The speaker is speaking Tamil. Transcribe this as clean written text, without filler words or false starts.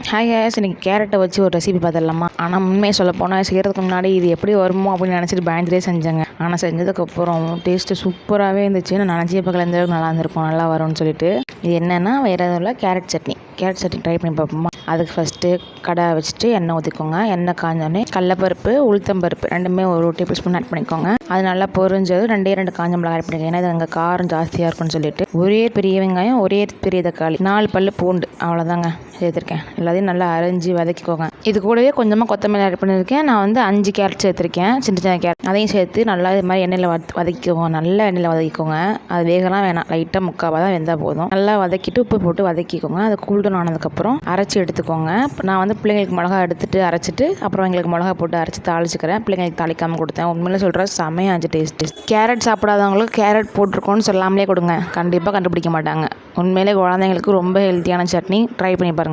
ஹாய் கேஸ், இன்றைக்கி கேரட்டை வச்சு ஒரு ரெசிபி பார்த்துடலாமா? ஆனால் உண்மையை சொல்ல போனால் செய்கிறதுக்கு முன்னாடி இது எப்படி வருமோ அப்படின்னு நினச்சிட்டு பயந்துட்டே செஞ்சேங்க. ஆனால் செஞ்சதுக்கப்புறம் டேஸ்ட்டு சூப்பராகவே இருந்துச்சு. நான் நினச்சி பக்கம் எந்த அளவுக்கு நல்லா இருந்திருக்கும், நல்லா வரும்னு சொல்லிட்டு. இது என்னென்னா வேறு எதுவும் இல்லை, கேரட் சட்னி ட்ரை பண்ணி பார்ப்போமா? அதுக்கு ஃபஸ்ட்டு கடாய் வச்சுட்டு எண்ணெய் ஊற்றிக்கோங்க. எண்ணெய் காஞ்சோடனே கடலப்பருப்பு, உளுத்தம்பருப்பு ரெண்டுமே ஒரு டேபிள் ஸ்பூன் ஆட் பண்ணிக்கோங்க. அது நல்லா பொரிஞ்சது 2 காஞ்ச மிளகாய் ஆட் பண்ணிக்கோங்க. ஏன்னா இது அங்கே காரம் ஜாஸ்தியாக இருக்கும்னு சொல்லிட்டு ஒரே பெரிய வெங்காயம், ஒரே பெரிய தக்காளி, 4 பல்லு பூண்டு அவ்வளோதாங்க சேர்த்துருக்கேன். எல்லாத்தையும் நல்லா அரைஞ்சி வதக்கிக்கோங்க. இது கூடவே கொஞ்சமாக கொத்தமல்லி ஆட் பண்ணியிருக்கேன். நான் வந்து 5 கேரட் சேர்த்துருக்கேன், சின்ன கேரட். அதையும் சேர்த்து நல்லா இது மாதிரி எண்ணெயில் வதக்கிக்கோங்க. நல்லா எண்ணெயில் வதக்கிக்கோங்க. அது வேகலாம் வேணாம், லைட்டாக முக்காவாக தான் வெந்தால் போதும். நல்லா வதக்கிட்டு உப்பு போட்டு வதக்கிக்கோங்க. அது கூல்டவுன் ஆனதுக்கப்புறம் அரைச்சி எடுத்துக்கோங்க. நான் வந்து பிள்ளைங்களுக்கு மிளகா எடுத்துட்டு அரைச்சிட்டு அப்புறம் எங்களுக்கு மிளகா போட்டு அரைச்சி தாளிச்சிக்கிறேன். பிள்ளைங்களுக்கு தாளிக்காமல் கொடுத்தேன். உண்மையில சொல்கிறேன், செமையாச்சு டேஸ்ட்டு. கேரட் சாப்பிடாதவங்களுக்கு கேரட் போட்டிருக்கோன்னு சொல்லாமலே கொடுங்க, கண்டிப்பாக கண்டுபிடிக்க மாட்டாங்க. உண்மையிலே குழந்தைங்களுக்கு ரொம்ப ஹெல்த்தியான சட்னி. ட்ரை பண்ணி பாருங்கள்.